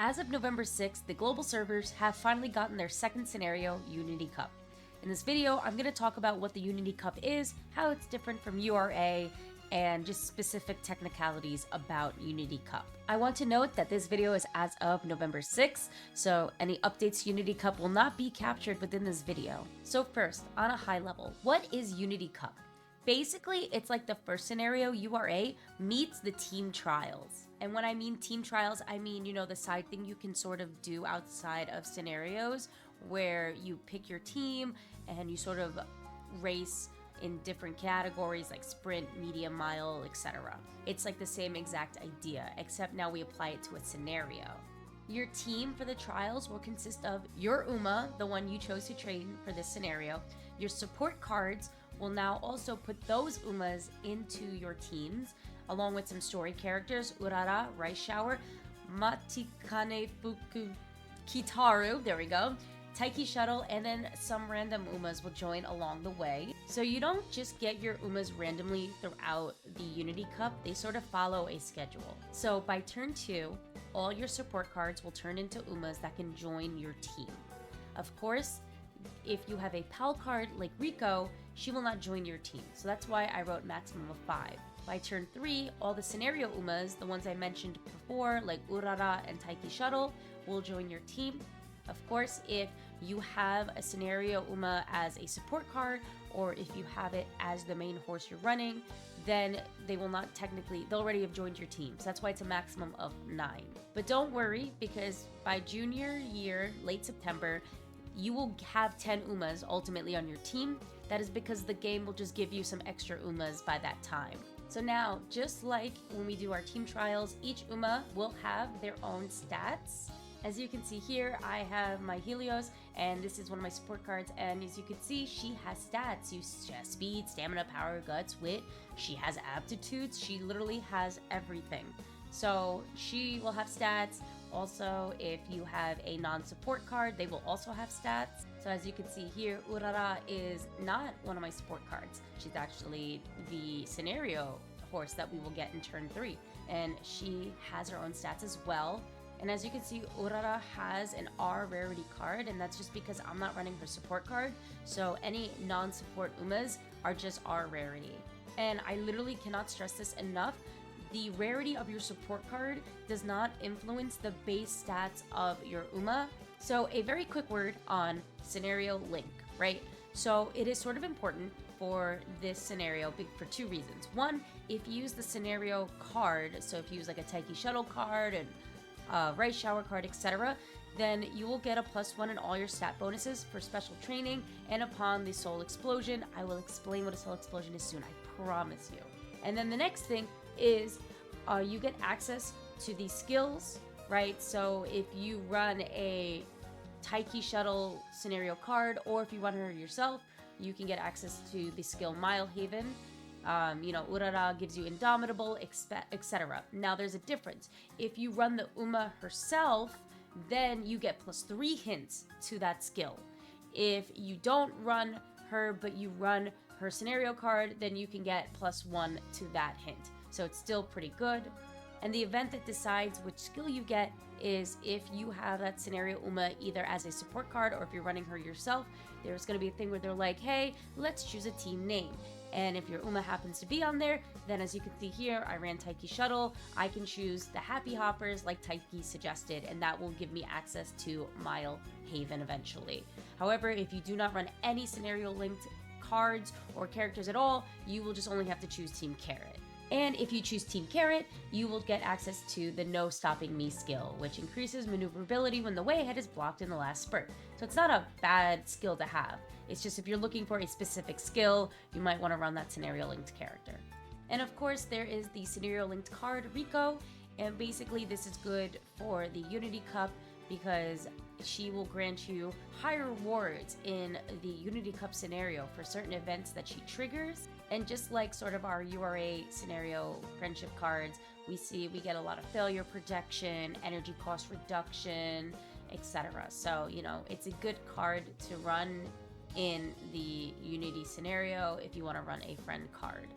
As of November 6th, the global servers have finally gotten their second scenario, Unity Cup. In this video, I'm going to talk about what the Unity Cup is, how it's different from URA, and just specific technicalities about Unity Cup. I want to note that this video is as of November 6th, so any updates to Unity Cup will not be captured within this video. So first, on a high level, what is Unity Cup? Basically, it's like the first scenario, URA, meets the team trials. And when I mean team trials, I mean, the side thing you can sort of do outside of scenarios where you pick your team and you sort of race in different categories like sprint, medium, mile, etc. It's like the same exact idea, except now we apply it to a scenario. Your team for the trials will consist of your Uma, the one you chose to train for this scenario. Your support cards will now also put those Umas into your teams, along with some story characters, Urara, Rice Shower, Matikane Fuku Kitaru, there we go, Taiki Shuttle, and then some random Umas will join along the way. So you don't just get your Umas randomly throughout the Unity Cup, they sort of follow a schedule. So by turn 2, all your support cards will turn into Umas that can join your team. Of course, if you have a PAL card like Riko, she will not join your team. So that's why I wrote maximum of 5. By turn 3, all the scenario Umas, the ones I mentioned before, like Urara and Taiki Shuttle, will join your team. Of course, if you have a scenario Uma as a support card, or if you have it as the main horse you're running, then they will not technically, they'll already have joined your team. So that's why it's a maximum of 9. But don't worry, because by junior year, late September, you will have 10 Umas ultimately on your team. That is because the game will just give you some extra Umas by that time. So now, just like when we do our team trials, each Uma will have their own stats. As you can see here, I have my Helios, and this is one of my support cards, and as you can see, she has stats. She has speed, stamina, power, guts, wit. She has aptitudes. She literally has everything. So she will have stats. Also, if you have a non-support card, they will also have stats. So as you can see here, Urara is not one of my support cards. She's actually the scenario horse that we will get in turn 3. And she has her own stats as well. And as you can see, Urara has an R rarity card, and that's just because I'm not running her support card. So any non-support Umas are just R rarity. And I literally cannot stress this enough. The rarity of your support card does not influence the base stats of your Uma. So a very quick word on scenario link, right? So it is sort of important for this scenario for 2 reasons. One, if you use the scenario card, so if you use like a Taiki Shuttle card and Rice Shower card, etc., then you will get a +1 in all your stat bonuses for special training, and upon the Soul Explosion, I will explain what a Soul Explosion is soon, I promise you. And then the next thing is you get access to these skills, right? So if you run a Taiki Shuttle scenario card, or if you run her yourself, you can get access to the skill Mile Haven. Urara gives you Indomitable, etc. Now there's a difference. If you run the Uma herself, then you get +3 hints to that skill. If you don't run her, but you run her scenario card, then you can get +1 to that hint. So it's still pretty good. And the event that decides which skill you get is if you have that scenario Uma either as a support card or if you're running her yourself, there's going to be a thing where they're like, hey, let's choose a team name. And if your Uma happens to be on there, then as you can see here, I ran Taiki Shuttle. I can choose the Happy Hoppers like Taiki suggested, and that will give me access to Mile Haven eventually. However, if you do not run any scenario linked cards or characters at all, you will just only have to choose Team Carrot. And if you choose Team Carrot, you will get access to the No Stopping Me skill, which increases maneuverability when the way ahead is blocked in the last spurt. So it's not a bad skill to have. It's just if you're looking for a specific skill, you might want to run that scenario linked character. And of course, there is the scenario linked card, Riko, and basically this is good for the Unity Cup because she will grant you higher rewards in the Unity Cup scenario for certain events that she triggers. And just like sort of our URA scenario friendship cards, we get a lot of failure protection, energy cost reduction, etc. So, it's a good card to run in the Unity scenario if you want to run a friend card.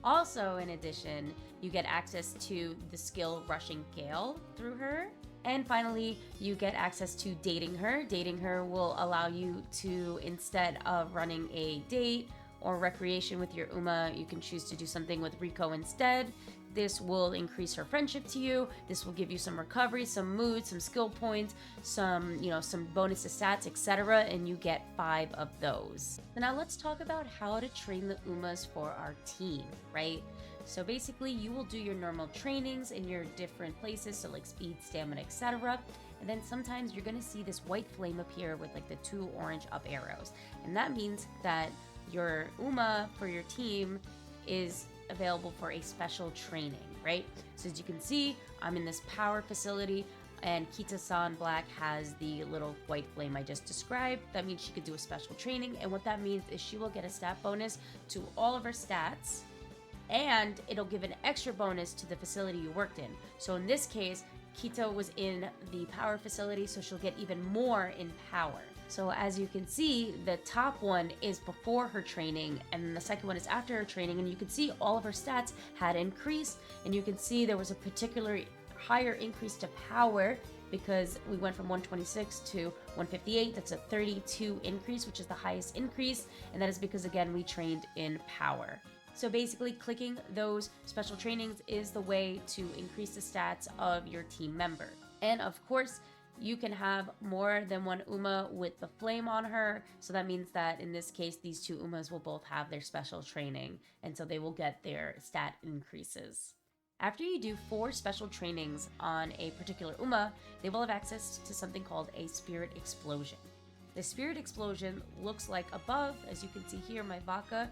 Also, in addition, you get access to the skill Rushing Gale through her. And finally, you get access to dating her. Dating her will allow you to, instead of running a date or recreation with your Uma, you can choose to do something with Riko instead. This will increase her friendship to you. This will give you some recovery, some mood, some skill points, some bonus to stats, etc. And you get 5 of those. So now let's talk about how to train the Umas for our team, right? So basically, you will do your normal trainings in your different places, so like speed, stamina, etc. And then sometimes you're gonna see this white flame appear with like the 2 orange up arrows. And that means that your Uma for your team is available for a special training, right? So as you can see, I'm in this power facility, and Kita-san Black has the little white flame I just described. That means she could do a special training, and what that means is she will get a stat bonus to all of her stats, and it'll give an extra bonus to the facility you worked in. So in this case, Kita was in the power facility, so she'll get even more in power. So as you can see, the top one is before her training, and the second one is after her training, and you can see all of her stats had increased, and you can see there was a particular higher increase to power because we went from 126 to 158. That's a 32 increase, which is the highest increase, and that is because, again, we trained in power. So basically, clicking those special trainings is the way to increase the stats of your team member. And of course, you can have more than one Uma with the flame on her. So that means that in this case, these 2 Umas will both have their special training, and so they will get their stat increases. After you do 4 special trainings on a particular Uma, they will have access to something called a Spirit Explosion. The Spirit Explosion looks like above. As you can see here, my Vaca,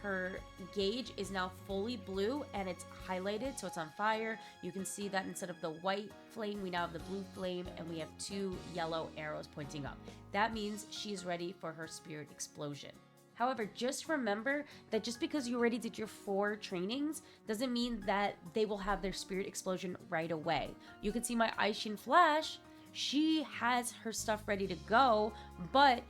her gauge is now fully blue and it's highlighted, so it's on fire. You can see that instead of the white flame, we now have the blue flame, and we have 2 yellow arrows pointing up. That means she's ready for her Spirit Explosion. However, just remember that just because you already did your 4 trainings doesn't mean that they will have their Spirit Explosion right away. You can see my Aishin Flash. She has her stuff ready to go, but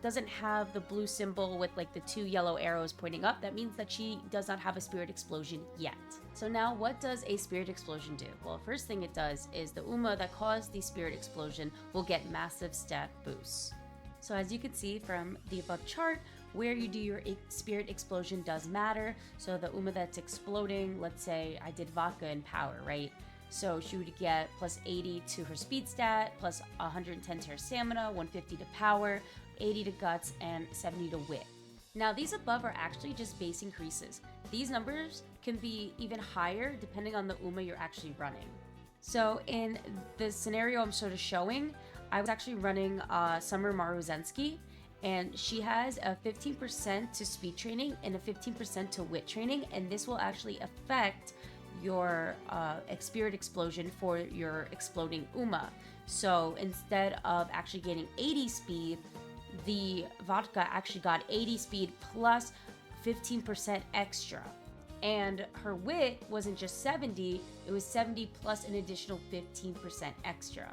doesn't have the blue symbol with like the 2 yellow arrows pointing up. That means that she does not have a Spirit Explosion yet. So now what does a Spirit Explosion do? Well, first thing it does is the Uma that caused the Spirit Explosion will get massive stat boosts. So as you can see from the above chart, where you do your Spirit Explosion does matter. So the Uma that's exploding, let's say I did Vaca in power, right? So she would get plus 80 to her speed stat, plus 110 to her stamina, 150 to power, 80 to guts, and 70 to wit. Now these above are actually just base increases. These numbers can be even higher depending on the Uma you're actually running. So in the scenario I'm sort of showing, I was actually running Summer Maruzensky, and she has a 15% to speed training and a 15% to wit training, and this will actually affect your Spirit Explosion for your exploding Uma. So instead of actually getting 80 speed, the Vodka actually got 80 speed plus 15% extra. And her wit wasn't just 70, it was 70 plus an additional 15% extra.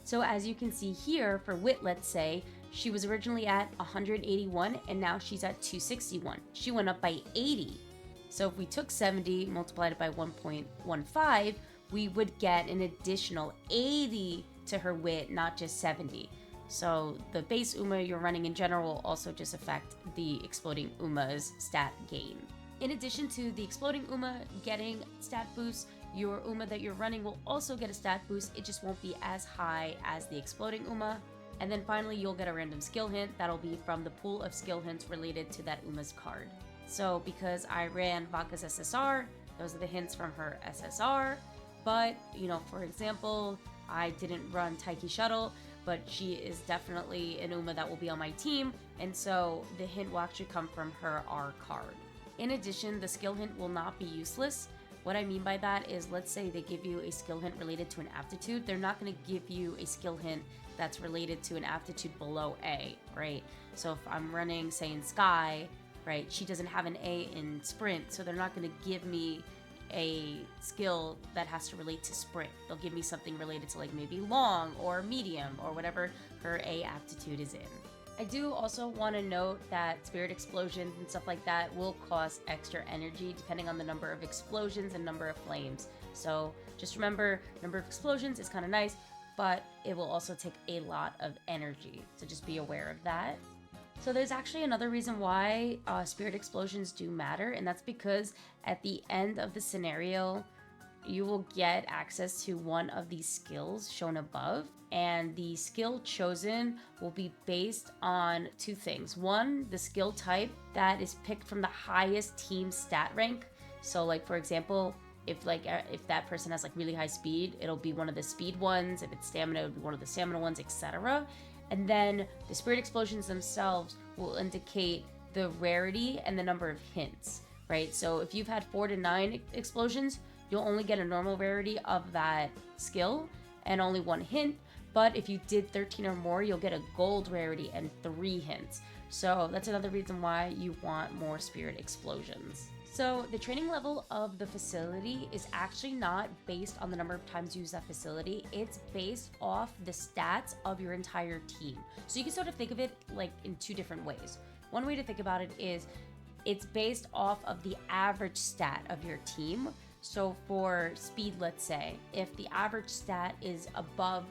So as you can see here, for wit, let's say, she was originally at 181 and now she's at 261. She went up by 80. So if we took 70, multiplied it by 1.15, we would get an additional 80 to her wit, not just 70. So the base Uma you're running in general will also just affect the exploding Uma's stat gain. In addition to the exploding Uma getting stat boosts, your Uma that you're running will also get a stat boost. It just won't be as high as the exploding Uma. And then finally, you'll get a random skill hint that'll be from the pool of skill hints related to that Uma's card. So because I ran Vaca's SSR, those are the hints from her SSR. But, for example, I didn't run Taiki Shuttle, but she is definitely an Uma that will be on my team, and so the hint will actually come from her R card. In addition, the skill hint will not be useless. What I mean by that is, let's say they give you a skill hint related to an aptitude, they're not going to give you a skill hint that's related to an aptitude below A, right? So if I'm running, say, in Sky, right, she doesn't have an A in Sprint, so they're not going to give me a skill that has to relate to Sprint. They'll give me something related to like maybe long or medium or whatever her A aptitude is in. I do also want to note that spirit explosions and stuff like that will cost extra energy depending on the number of explosions and number of flames. So just remember, number of explosions is kind of nice, but it will also take a lot of energy. So just be aware of that. So there's actually another reason why spirit explosions do matter, and that's because at the end of the scenario, you will get access to one of these skills shown above, and the skill chosen will be based on two things. One, the skill type that is picked from the highest team stat rank. So like for example, if that person has like really high speed, it'll be one of the speed ones. If it's stamina, it'll be one of the stamina ones, etc. And then the spirit explosions themselves will indicate the rarity and the number of hints, right? So if you've had 4 to 9 explosions, you'll only get a normal rarity of that skill and only 1 hint. But if you did 13 or more, you'll get a gold rarity and 3 hints. So that's another reason why you want more spirit explosions. So the training level of the facility is actually not based on the number of times you use that facility. It's based off the stats of your entire team. So you can sort of think of it like in 2 different ways. One way to think about it is it's based off of the average stat of your team. So for speed, let's say, if the average stat is above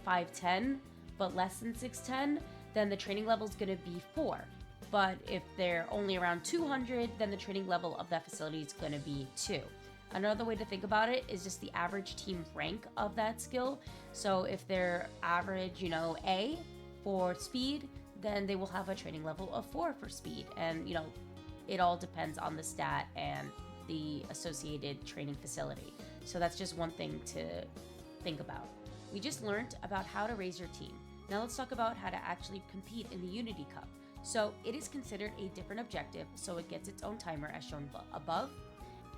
510 but less than 610, then the training level is going to be 4. But if they're only around 200, then the training level of that facility is going to be 2. Another way to think about it is just the average team rank of that skill. So if they're average, A for speed, then they will have a training level of 4 for speed. And, it all depends on the stat and the associated training facility. So that's just one thing to think about. We just learned about how to raise your team. Now let's talk about how to actually compete in the Unity Cup. So it is considered a different objective, so it gets its own timer as shown above,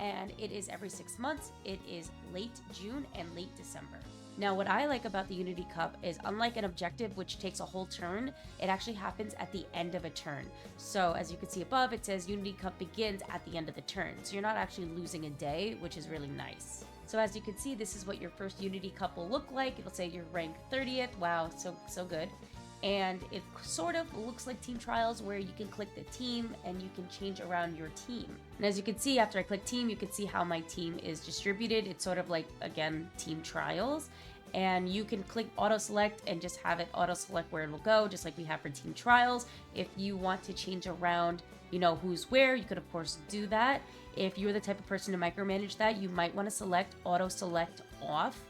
and it is every 6 months. It is late June and late December. Now what I like about the Unity Cup is, unlike an objective which takes a whole turn, it actually happens at the end of a turn. So as you can see above, it says Unity Cup begins at the end of the turn. So you're not actually losing a day, which is really nice. So as you can see, this is what your first Unity Cup will look like. It'll say you're ranked 30th. Wow, so good. And it sort of looks like team trials, where you can click the team and you can change around your team. And as you can see, after I click team, you can see how my team is distributed. It's sort of like, again, team trials. And you can click auto select and just have it auto select where it will go, just like we have for team trials. If you want to change around, who's where, you could of course do that. If you're the type of person to micromanage that, you might want to select auto select off.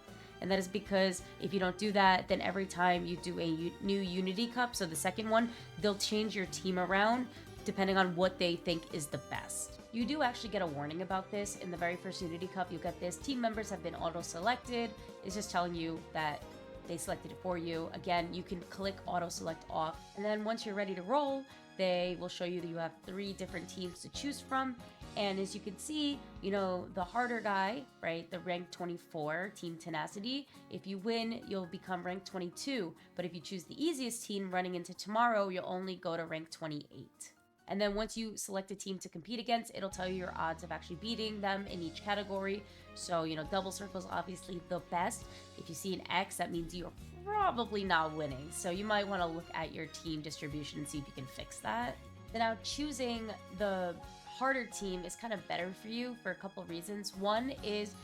And that is because if you don't do that, then every time you do a new Unity Cup, so the second one, they'll change your team around depending on what they think is the best. You do actually get a warning about this. In the very first Unity Cup, you get this: team members have been auto-selected. It's just telling you that they selected it for you. Again, you can click auto-select off. And then once you're ready to roll, they will show you that you have 3 different teams to choose from. And as you can see, the harder guy, right, the rank 24, Team Tenacity, if you win, you'll become rank 22. But if you choose the easiest team running into tomorrow, you'll only go to rank 28. And then once you select a team to compete against, it'll tell you your odds of actually beating them in each category. So, double circle is obviously the best. If you see an X, that means you're probably not winning. So you might want to look at your team distribution and see if you can fix that. Then now choosing the harder team is kind of better for you for a couple of reasons. One is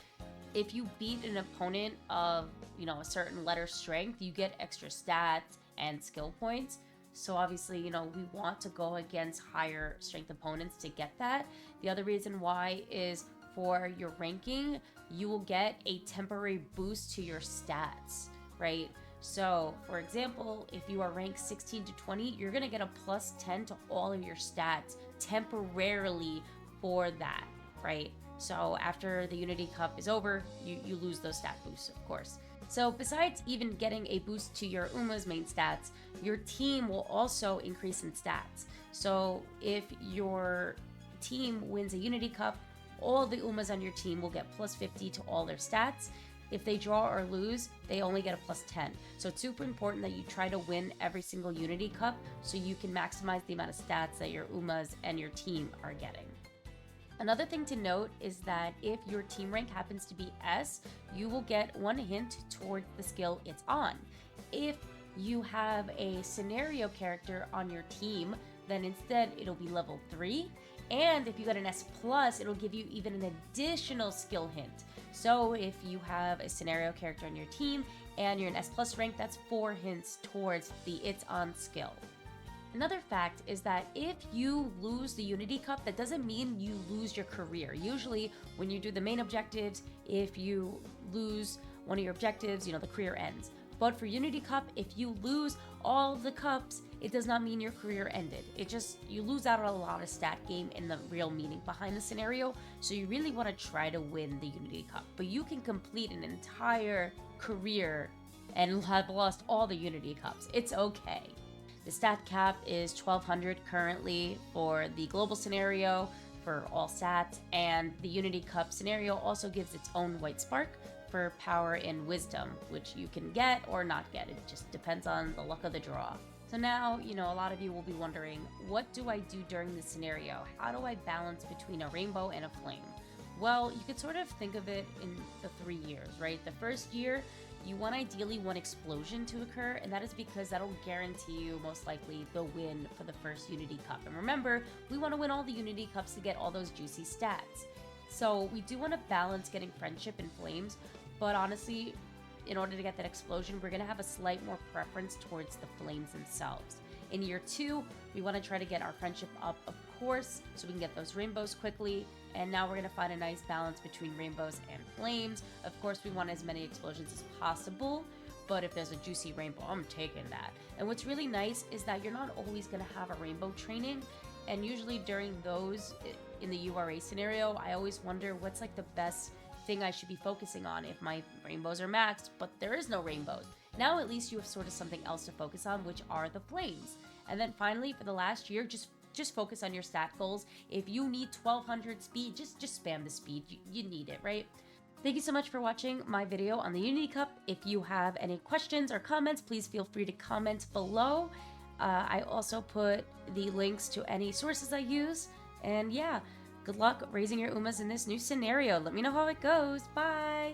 if you beat an opponent of, a certain letter strength, you get extra stats and skill points. So obviously, we want to go against higher strength opponents to get that. The other reason why is for your ranking, you will get a temporary boost to your stats, right? So, for example, if you are ranked 16 to 20, you're going to get a plus 10 to all of your stats temporarily for that, right? So after the Unity Cup is over, you lose those stat boosts, of course. So besides even getting a boost to your Uma's main stats, your team will also increase in stats. So if your team wins a Unity Cup, all the Umas on your team will get plus 50 to all their stats. If they draw or lose, they only get a plus 10. So it's super important that you try to win every single Unity Cup so you can maximize the amount of stats that your Umas and your team are getting. Another thing to note is that if your team rank happens to be S, you will get 1 hint towards the skill it's on. If you have a scenario character on your team, then instead it'll be level 3. And if you got an S+, it'll give you even an additional skill hint. So if you have a scenario character on your team and you're an S+ rank, that's 4 hints towards the It's On skill. Another fact is that if you lose the Unity Cup, that doesn't mean you lose your career. Usually when you do the main objectives, if you lose one of your objectives, the career ends. But for Unity Cup, if you lose all the cups, it does not mean your career ended. It just, you lose out on a lot of stat game and the real meaning behind the scenario. So you really want to try to win the Unity Cup. But you can complete an entire career and have lost all the Unity Cups. It's okay. The stat cap is 1200 currently for the global scenario for all stats, and the Unity Cup scenario also gives its own white spark for power and wisdom, which you can get or not get. It just depends on the luck of the draw. So now, a lot of you will be wondering, what do I do during this scenario? How do I balance between a rainbow and a flame? Well, you could sort of think of it in the 3 years, right? The first year, you want ideally one explosion to occur, and that is because that'll guarantee you most likely the win for the first Unity Cup. And remember, we want to win all the Unity Cups to get all those juicy stats. So we do want to balance getting friendship and flames, but honestly, in order to get that explosion, we're going to have a slight more preference towards the flames themselves. In year 2, we want to try to get our friendship up, of course, so we can get those rainbows quickly. And now we're going to find a nice balance between rainbows and flames. Of course, we want as many explosions as possible, but if there's a juicy rainbow, I'm taking that. And what's really nice is that you're not always going to have a rainbow training. And usually during those, in the URA scenario, I always wonder what's like the best thing I should be focusing on if my rainbows are maxed, but there is no rainbows. Now at least you have sort of something else to focus on, which are the flames. And then finally, for the last year, just focus on your stat goals. If you need 1200 speed, just spam the speed. You need it, right? Thank you so much for watching my video on the Unity Cup. If you have any questions or comments, please feel free to comment below. I also put the links to any sources I use. And yeah, good luck raising your Umas in this new scenario. Let me know how it goes. Bye!